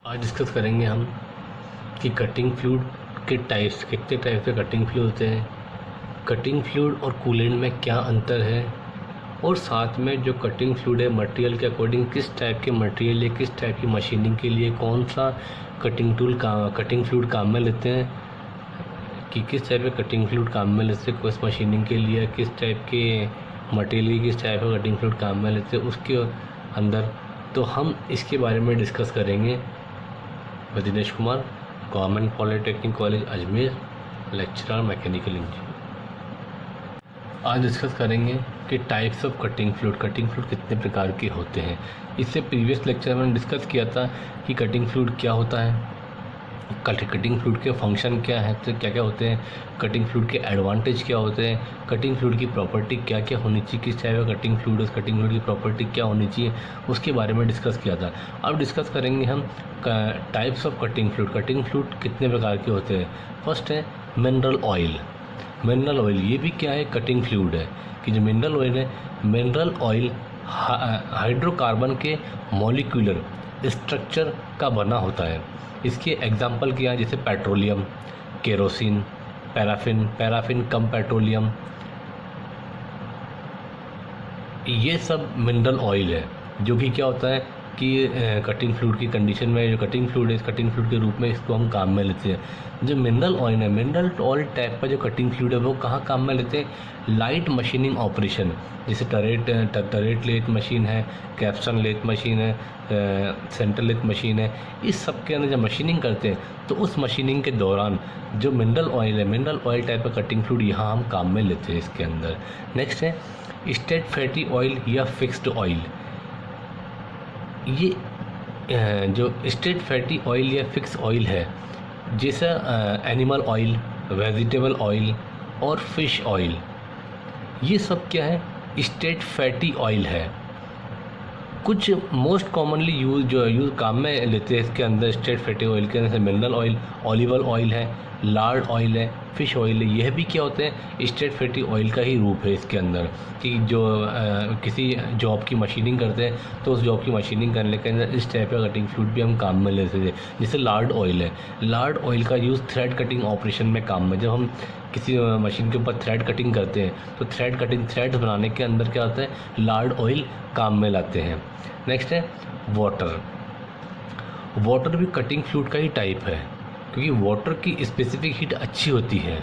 आज डिस्कस करेंगे हम कि कटिंग फ्लूइड के टाइप्स, कितने टाइप के कटिंग फ्लूइड होते हैं, कटिंग फ्लूइड और कूलेंट में क्या अंतर है, और साथ में जो कटिंग फ्लूइड है मटेरियल के अकॉर्डिंग किस टाइप के मटेरियल या किस टाइप की मशीनिंग के लिए कौन सा कटिंग फ्लूइड काम में लेते हैं, कि किस टाइप के कटिंग फ्लूइड काम में लेते हैं किस मशीनिंग के लिए, किस टाइप के मटेरियल किस टाइप का कटिंग फ्लूइड काम में लेते हैं उसके अंदर। तो हम इसके बारे में डिस्कस करेंगे। मैं Dinesh Kumar, government polytechnic college Ajmer, lecturer mechanical engineer. आज डिस्कस करेंगे कि टाइप्स ऑफ कटिंग फ्लूइड कितने प्रकार के होते हैं। इससे प्रीवियस लेक्चर में डिस्कस किया था कि कटिंग फ्लूइड क्या होता है, कटिंग फ्लूइड के फंक्शन क्या है, तो क्या क्या होते हैं, कटिंग फ्लूइड के एडवांटेज क्या होते हैं, कटिंग फ्लूइड की प्रॉपर्टी क्या क्या होनी चाहिए, किस टाइप का कटिंग फ्लूइड, उस कटिंग फ्लूइड की प्रॉपर्टी क्या होनी चाहिए, उसके बारे में डिस्कस किया था। अब डिस्कस करेंगे हम टाइप्स ऑफ कटिंग फ्लूइड कितने प्रकार के होते हैं। फर्स्ट है मिनरल ऑयल। मिनरल ऑयल ये भी क्या है, कटिंग फ्लूइड है। कि जो मिनरल ऑयल है, मिनरल ऑयल हाइड्रोकार्बन के मॉलिक्यूलर स्ट्रक्चर का बना होता है। इसके एग्जाम्पल क्या है, जैसे पेट्रोलियम, केरोसिन, पैराफिन कम पेट्रोलियम, ये सब मिनरल ऑयल है। जो कि क्या होता है कि कटिंग फ्लूइड की कंडीशन में जो कटिंग फ्लूइड है, इस कटिंग फ्लूइड के रूप में इसको हम काम में लेते हैं। जो मिनरल ऑयल है, मिनरल ऑयल टाइप का जो कटिंग फ्लूइड है वो कहाँ काम में लेते हैं, लाइट मशीनिंग ऑपरेशन, जैसे टरेट लेथ मशीन है, कैप्सन लेथ मशीन है, सेंटर लेथ मशीन है, इस सब के अंदर जब मशीनिंग करते हैं तो उस मशीनिंग के दौरान जो मिनरल ऑयल है, मिनरल ऑयल टाइप का कटिंग फ्लूइड यहाँ हम काम में लेते हैं इसके अंदर। नेक्स्ट है स्ट्रेट फैटी ऑयल या फिक्स्ड ऑयल। ये जो स्ट्रेट फैटी ऑयल या फिक्स ऑयल है, जैसा एनिमल ऑयल, वेजिटेबल ऑयल और फिश ऑयल, ये सब क्या है, स्ट्रेट फैटी ऑयल है। कुछ मोस्ट कॉमनली यूज काम में लेते हैं इसके अंदर स्ट्रेट फैटी ऑयल के अंदर, मिनरल ऑयल, ऑलिवल ऑयल है, लार्ड ऑयल है, फिश ऑयल है। यह भी क्या होते हैं, स्ट्रेट फैटी ऑयल का ही रूप है इसके अंदर। कि जो किसी जॉब की मशीनिंग करते हैं तो उस जॉब की मशीनिंग करने के अंदर इस टाइप का कटिंग फ्लूइड भी हम काम में लेते थे। जैसे लार्ड ऑयल है, लार्ड ऑयल का यूज़ थ्रेड कटिंग ऑपरेशन में काम में, जब हम किसी मशीन के ऊपर थ्रेड कटिंग करते हैं तो थ्रेड्स बनाने के अंदर क्या होता है, लार्ड ऑयल काम में लाते हैं। नेक्स्ट है वाटर। वाटर भी कटिंग फ्लूइड का ही टाइप है, क्योंकि वाटर की स्पेसिफिक हीट अच्छी होती है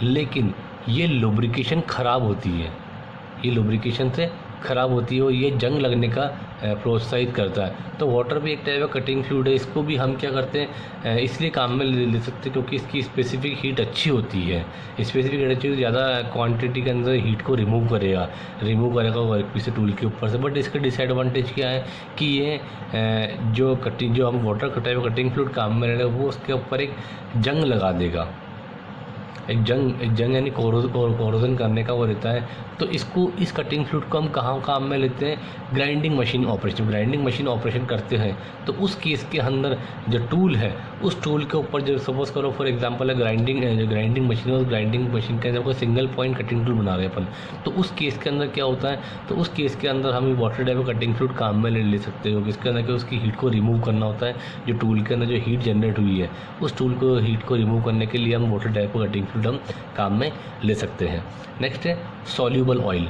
लेकिन ये लुब्रिकेशन ख़राब होती है, ये लुब्रिकेशन से ख़राब होती है और ये जंग लगने का प्रोत्साहित करता है। तो वाटर भी एक टाइप का कटिंग फ्लूइड है। इसको भी हम क्या करते हैं, इसलिए काम में ले सकते हैं क्योंकि इसकी स्पेसिफिक हीट अच्छी होती है। स्पेसिफिक हीट अच्छी, ज़्यादा क्वांटिटी के अंदर हीट को रिमूव करेगा वर्कपीस से, टूल के ऊपर से। बट इसका डिसएडवांटेज क्या है कि ये जो हम वाटर टाइप का कटिंग फ्लूइड काम में ले रहे हैं वो उसके ऊपर एक जंग लगा देगा। एक जंग यानी कोरोजन करने का वो रहता है। तो इस कटिंग फ्लूइड को हम कहाँ काम में लेते हैं, ग्राइंडिंग मशीन ऑपरेशन करते हैं। तो उस केस के अंदर जो टूल है, उस टूल के ऊपर जो सपोज करो फॉर एग्जांपल है ग्राइंडिंग मशीन, और ग्राइंडिंग मशीन के अंदर कोई सिंगल पॉइंट कटिंग टूल बना रहे हैं अपन, तो उस केस के अंदर क्या होता है, तो उस केस के अंदर हम वाटर टाइप का कटिंग फ्लूइड काम में ले सकते हो। इसके अंदर क्या, उसकी हीट को रिमूव करना होता है। जो टूल के अंदर जो हीट जनरेट हुई है, उस हीट को रिमूव करने के लिए हम वाटर टाइप का कटिंग फ्लूइड हम काम में ले सकते हैं। नेक्स्ट है soluble oil.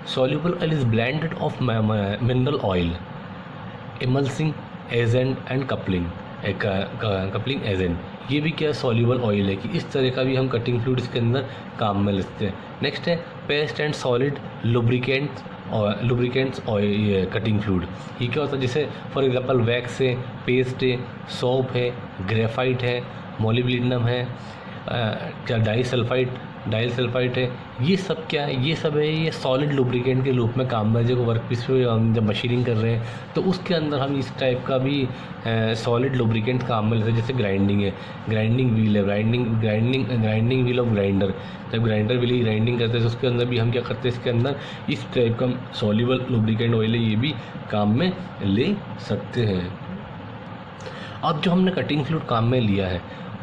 Soluble oil is blended of mineral oil, emulsifying agent and coupling agent. ये भी क्या सॉल्यूबल ऑयल है, कि इस तरह का भी हम कटिंग फ्लूइड इसके अंदर काम में लेते हैं। नेक्स्ट है paste and solid lubricants oil cutting fluid. ये क्या होता है, जैसे फॉर एग्जांपल वैक्स है, पेस्ट है, सोप है, ग्रेफाइट है, मोलिब्डेनम है, क्या डाइसल्फाइड है। ये सब क्या है, ये सब है ये सॉलिड लुब्रिकेंट के रूप में काम में, जो वर्कपीस पे हम जब मशीनिंग कर रहे हैं तो उसके अंदर हम इस टाइप का भी सॉलिड लुब्रिकेंट काम में लेते हैं। जैसे ग्राइंडिंग है, ग्राइंडिंग व्हील है, ग्राइंडिंग व्हील ऑफ ग्राइंडर, जब ग्राइंडर व्हील की ग्राइंडिंग करते हैं तो उसके अंदर भी हम क्या करते हैं, इसके अंदर इस टाइप का सॉल्युबल लुब्रिकेंट ऑयल है, ये भी काम में ले सकते हैं। अब जो हमने कटिंग फ्लूइड काम में लिया है,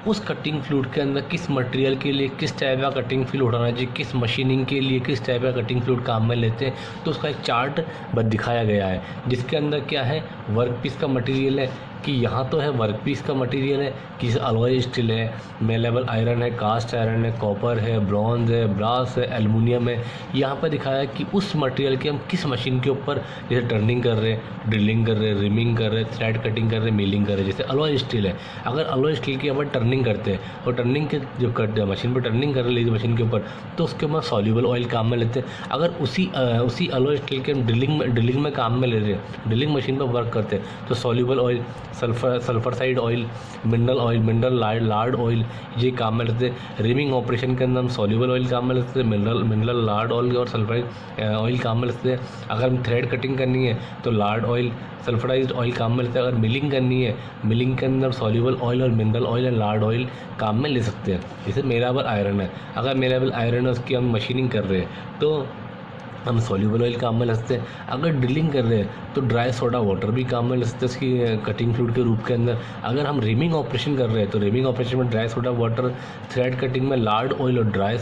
उस कटिंग फ्लूइड के अंदर किस मटेरियल के लिए किस टाइप का कटिंग फ्लूइड होना चाहिए, किस मशीनिंग के लिए किस टाइप का कटिंग फ्लूइड काम में लेते हैं, तो उसका एक चार्ट दिखाया गया है जिसके अंदर क्या है, वर्कपीस का मटेरियल है, कि यहाँ तो है वर्कपीस का मटेरियल है कि अलॉय स्टील है, मेलेबल आयरन है, कास्ट आयरन है, कॉपर है, ब्रॉन्ज है, ब्रास है, एल्युमिनियम है। यहाँ पर दिखाया है कि उस मटेरियल के हम किस मशीन के ऊपर जैसे टर्निंग कर रहे हैं, ड्रिलिंग कर रहे हैं, रिमिंग कर रहे हैं, थ्रेड कटिंग कर रहे हैं, मिलिंग कर रहे हैं। जैसे अलॉय स्टील है, अगर अलॉय स्टील की अपन टर्निंग करते हैं और टर्निंग के जो मशीन पर टर्निंग कर रहे हैं मशीन के ऊपर, तो उसके ऊपर सॉल्यूबल ऑयल काम में लेते हैं। अगर उसी अलॉय स्टील के हम ड्रिलिंग में काम में ले रहे हैं, ड्रिलिंग मशीन पर वर्क करते हैं, तो soluble oil, sulphurised oil, mineral lard oil ये काम में लेते हैं। रिमिंग ऑपरेशन के अंदर हम सॉल्यूबल ऑयल काम में लेते हैं, मिनरल लार्ड ऑयल और सल्फराइड ऑयल काम में लेते हैं। अगर हम थ्रेड कटिंग करनी है तो लार्ड ऑयल, सल्फराइज्ड ऑयल काम में लेते हैं। अगर मिलिंग करनी है, मिलिंग के अंदर सॉल्यूबल ऑयल और mineral oil and Lord oil काम में ले सकते हैं। जैसे मेलेबल आयरन है, अगर मेलेबल आयरन है उसकी हम मशीनिंग कर रहे हैं तो हम सॉल्यूबल ऑयल काम में ले सकते हैं। अगर ड्रिलिंग कर रहे हैं तो ड्राई सोडा वाटर भी काम में ले सकते हैं उसकी कटिंग फ्लूइड के रूप के अंदर। अगर हम रिमिंग ऑपरेशन कर रहे हैं तो रिमिंग ऑपरेशन में dry soda water, thread cutting में लार्ड ऑयल और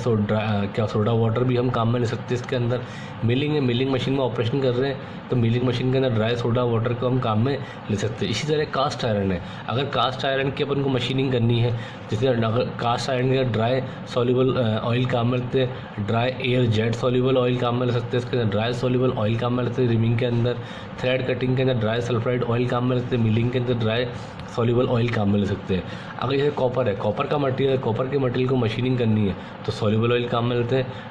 सोडा वाटर भी हम काम में ले सकते हैं इसके अंदर। मिलिंग है, मिलिंग मशीन में ऑपरेशन कर रहे हैं तो मिलिंग मशीन के अंदर ड्राई सोडा वाटर को हम काम में ले सकते हैं। इसी तरह कास्ट आयरन है, अगर कास्ट आयरन की अपन को मशीनिंग करनी है, जैसे अगर कास्ट आयरन के ड्राई सॉल्यूबल ऑयल काम में लेते हैं, dry air jet soluble oil काम में ले सकते हैं, इसके अंदर ड्राई सॉल्यूबल ऑयल काम में लेते हैं रिमिंग के अंदर। थ्रेड कटिंग के अंदर ड्राई सल्फराइड ऑयल काम में लेते हैं, मिलिंग के अंदर ड्राई सॉल्यूबल ऑयल काम में ले सकते हैं। अगर जैसे कॉपर है, कॉपर का मटेरियल, कॉपर के मटेरियल को मशीनिंग करनी है तो सॉल्यूबल ऑयल काम में लेते हैं।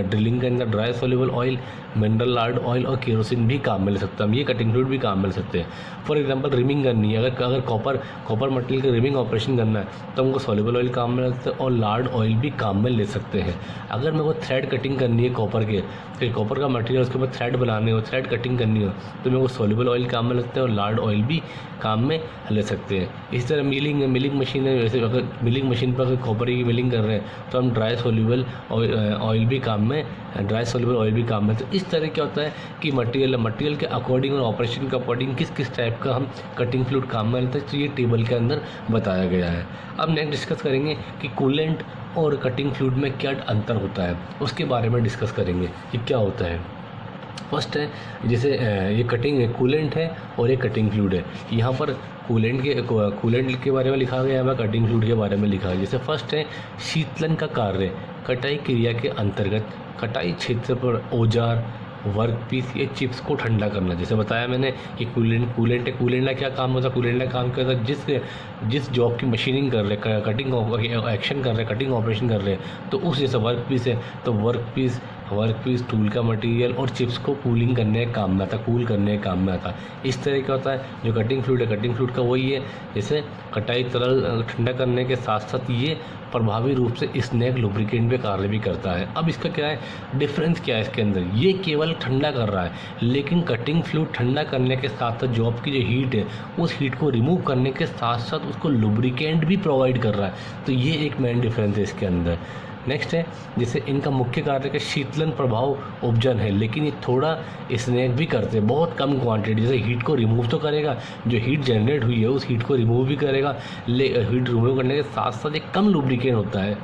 ड्रिलिंग के अंदर dry soluble oil, mineral lard oil और केरोसिन भी काम में ले सकते हैं हम। ये कटिंग फ्लूइड भी काम में ले सकते हैं। फॉर एग्जांपल रिमिंग करनी है, अगर कॉपर मटेरियल का रिमिंग ऑपरेशन करना है तो हमको सॉल्यूबल ऑयल काम में ले सकते हैं और लार्ड ऑयल भी काम में ले सकते हैं। अगर मेरे को थ्रेड कटिंग करनी है कॉपर के, फिर कॉपर का मटेरियल उसके ऊपर थ्रेड बनाने हो, थ्रेड कटिंग करनी हो तो मेरे को सॉल्यूबल ऑयल काम में लगता है और लार्ड ऑयल भी काम में ले सकते हैं। इसी तरह मिलिंग है, मिलिंग मशीन है, जैसे अगर मिलिंग मशीन पर अगर कॉपर की मिलिंग कर रहे हैं तो हम ड्राई सॉल्यूबल ऑयल भी काम में, ड्राई सॉल्यूबल ऑयल भी काम में। तो इस तरह क्या होता है कि मटेरियल के अकॉर्डिंग और ऑपरेशन के अकॉर्डिंग किस किस टाइप का हम कटिंग फ्लूइड काम में लेते हैं, तो ये टेबल के अंदर बताया गया है। अब नेक्स्ट डिस्कस करेंगे कि कूलेंट और कटिंग फ्लूइड में क्या अंतर होता है, उसके बारे में डिस्कस करेंगे कि क्या होता है। फर्स्ट है जैसे ये कूलेंट है और ये कटिंग फ्लूइड है। यहाँ पर कूलेंट के बारे में लिखा गया है, कटिंग फ्लूइड के बारे में लिखा है। जैसे फर्स्ट है शीतलन का कार्य, कटाई क्रिया के अंतर्गत कटाई क्षेत्र पर औजार, वर्कपीस या चिप्स को ठंडा करना। जैसे बताया मैंने कि कूलेंट का क्या काम होता है, कूलेंट का काम क्या होता है, जिस जॉब की मशीनिंग कर रहे हैं, कटिंग एक्शन कर रहे हैं, कटिंग ऑपरेशन कर रहे हैं, तो उस जैसे वर्कपीस है तो वर्कपीस टूल का मटेरियल और चिप्स को कूलिंग करने के काम में आता, कूल करने के काम में आता। इस तरह का होता है जो कटिंग फ्लूइड है, कटिंग फ्लूइड का वही है, जैसे कटाई तरल ठंडा करने के साथ साथ ये प्रभावी रूप से स्नेक लुब्रिकेंट पे कार्य भी करता है। अब इसका क्या है डिफरेंस, क्या है इसके अंदर, ये केवल ठंडा कर रहा है, लेकिन कटिंग फ्लूइड ठंडा करने के साथ साथ जॉब की जो हीट है उस हीट को रिमूव करने के साथ साथ उसको लुब्रिकेंट भी प्रोवाइड कर रहा है। तो ये एक मेन डिफरेंस है इसके अंदर। नेक्स्ट है जैसे इनका मुख्य कार्य का शीतलन प्रभाव उपजन है, लेकिन ये थोड़ा स्नेक भी करते हैं, बहुत कम क्वांटिटी। जैसे हीट को रिमूव तो करेगा, जो हीट जनरेट हुई है उस हीट को रिमूव भी करेगा, हीट रिमूव करने के साथ साथ एक कम लुब्रिकेंट होता है।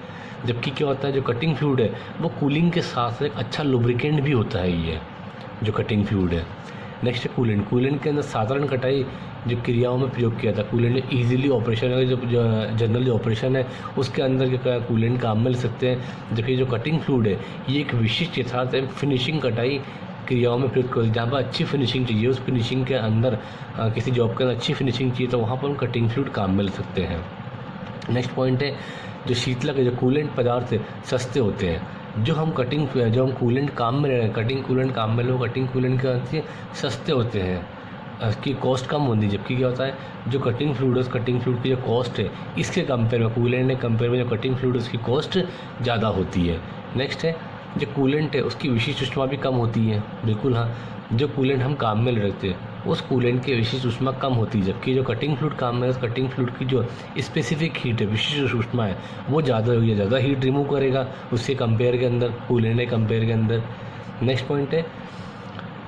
जबकि क्या होता है जो कटिंग फ्लूइड है वो कूलिंग के साथ साथ एक अच्छा लुब्रिकेंट भी होता है ये जो कटिंग फ्लूइड है। नेक्स्ट है कूलेंट के अंदर साधारण कटाई जो क्रियाओं में प्रयोग किया था। कूलेंट ईजिली ऑपरेशन है, जो जनरल जो ऑपरेशन है उसके अंदर जो कूलेंट काम में ले सकते हैं। जबकि जो कटिंग फ्लूइड है ये एक विशिष्ट यथार्थ फिनिशिंग कटाई क्रियाओं में प्रयोग करते हैं। जहाँ पर अच्छी फिनिशिंग चाहिए, उस फिनिशिंग के अंदर किसी जॉब के अंदर अच्छी फिनिशिंग चाहिए तो वहाँ पर हम कटिंग फ्लूइड काम में ले सकते हैं। नेक्स्ट पॉइंट है जो शीतलक है, जो कूलेंट पदार्थ सस्ते होते हैं। जो हम कूलेंट काम में ले रहे हैं, कटिंग कूलेंट काम में लो, कटिंग कूलेंट के सस्ते होते हैं, इसकी कॉस्ट कम होती है। जबकि क्या होता है जो कटिंग फ्लूइड है, उस कटिंग फ्लूइड की जो कॉस्ट है इसके कंपेयर में कूलेंट के कंपेयर में जो कटिंग फ्लूइड है उसकी कॉस्ट ज़्यादा होती है। नेक्स्ट है जो कूलेंट है उसकी विशिष्ट ऊष्मा भी कम होती है। बिल्कुल हाँ, जो कूलेंट हम काम में ले रखते हैं उस कूलेंट की विशिष्ट ऊष्मा कम होती है। जबकि जो कटिंग फ्लूइड काम में है उस कटिंग फ्लूइड की जो स्पेसिफिक हीट है, विशिष्ट ऊष्मा है, वो ज़्यादा होगी, ज़्यादा हीट रिमूव करेगा उससे कंपेयर के अंदर, कूलेंट के कंपेयर के अंदर। नेक्स्ट पॉइंट है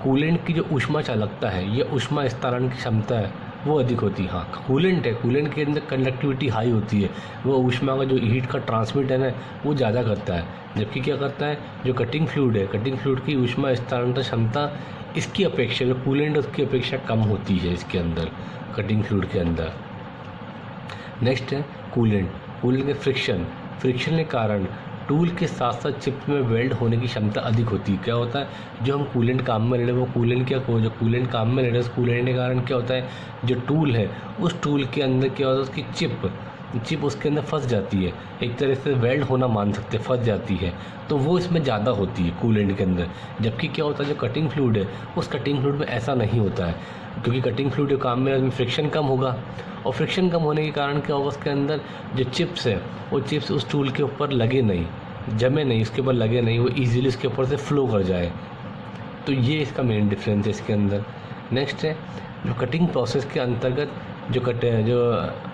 कूलेंट की जो ऊष्मा चालकता है, यह ऊष्मा स्थानांतरण की क्षमता है वो अधिक होती है। हाँ, कूलेंट है, कूलेंट के अंदर कंडक्टिविटी हाई होती है, वो ऊष्मा का जो हीट का ट्रांसमिट है ना वो ज़्यादा करता है। जबकि क्या करता है जो कटिंग फ्लूइड है, कटिंग फ्लूइड की ऊष्मा स्थानांतरण क्षमता इसकी अपेक्षा, जो कूलेंट है उसकी अपेक्षा कम होती है इसके अंदर, कटिंग फ्लूइड के अंदर। नेक्स्ट है कूलेंट। कूलेंट के फ्रिक्शन के कारण टूल के साथ साथ चिप में वेल्ड होने की क्षमता अधिक होती है। क्या होता है जो हम कूलेंट काम में ले रहे हैं वो कूलेंट जो कूलेंट काम में ले रहे हैं उस कूलेंट के कारण क्या होता है जो टूल है उस टूल के अंदर क्या होता है उसकी चिप उसके अंदर फंस जाती है, एक तरह से वेल्ड होना मान सकते हैं, फंस जाती है, तो वो इसमें ज़्यादा होती है कूलेंट के अंदर। जबकि क्या होता है जो कटिंग फ्लूइड है उस कटिंग फ्लूइड में ऐसा नहीं होता है, क्योंकि कटिंग फ्लूइड काम में फ्रिक्शन कम होगा, और फ्रिक्शन कम होने के कारण क्या होगा उसके अंदर जो चिप्स है वो चिप्स उस टूल के ऊपर लगे नहीं, जमे नहीं, उसके ऊपर लगे नहीं, वो इजीली उसके ऊपर से फ्लो कर जाए। तो ये इसका मेन डिफरेंस है इसके अंदर। नेक्स्ट है जो कटिंग प्रोसेस के अंतर्गत जो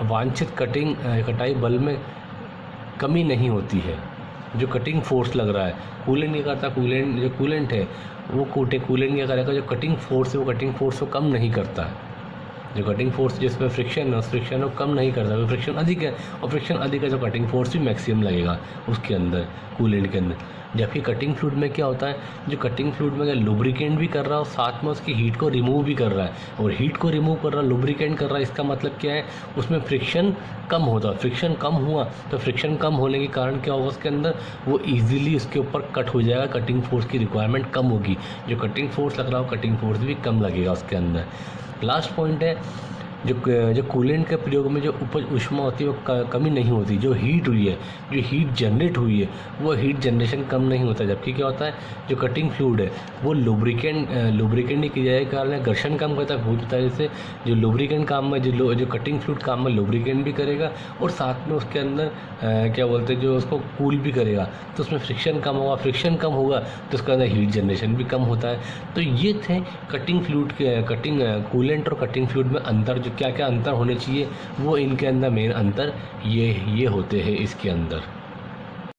वांछित कटाई बल में कमी नहीं होती है, जो कटिंग फोर्स लग रहा है। कूलेंट क्या करता है, जो कूलेंट है वो कूलेंट क्या करेगा, जो कटिंग फोर्स है वो कटिंग फोर्स को कम नहीं करता है। जो कटिंग फोर्स जिसमें फ्रिक्शन है उस फ्रिक्शन को कम नहीं करता, फ्रिक्शन अधिक है, और फ्रिक्शन अधिक है तो कटिंग फोर्स भी मैक्सिमम लगेगा उसके अंदर, कूलेंट के अंदर। जबकि कटिंग फ्लूइड में क्या होता है जो कटिंग फ्लूइड में लुब्रिकेंट भी कर रहा है और साथ में उसकी हीट को रिमूव भी कर रहा है, और हीट को रिमूव कर रहा है, लुब्रिकेंट कर रहा है, इसका मतलब क्या है उसमें फ्रिक्शन कम होता है। फ्रिक्शन कम हुआ तो फ्रिक्शन कम होने के कारण क्या होगा उसके अंदर वो ईजिली उसके ऊपर कट हो जाएगा, कटिंग फोर्स की रिक्वायरमेंट कम होगी, जो कटिंग फोर्स लग रहा हो कटिंग फोर्स भी कम लगेगा उसके अंदर। लास्ट पॉइंट है जो कूलेंट के प्रयोग में जो उपज ऊष्मा होती है वो कमी नहीं होती, जो हीट हुई है, जो हीट जनरेट हुई है वो हीट जनरेशन कम नहीं होता। जबकि क्या होता है जो कटिंग फ्लूइड है वो लुब्रिकेंट ही किया जाए कारण घर्षण कम करता है, बहुत तरह से जो लुब्रिकेंट काम में जो कटिंग फ्लूइड काम में लुब्रिकेंट भी करेगा और साथ में उसके अंदर क्या बोलते हैं जो उसको कूल भी करेगा, तो उसमें फ्रिक्शन कम होगा, फ्रिक्शन कम होगा तो उसके अंदर हीट जनरेशन भी कम होता है। तो ये थे कटिंग फ्लूइड के कूलेंट और कटिंग फ्लूइड में अंतर, जो क्या क्या अंतर होने चाहिए वो इनके अंदर मेन अंतर ये होते हैं इसके अंदर।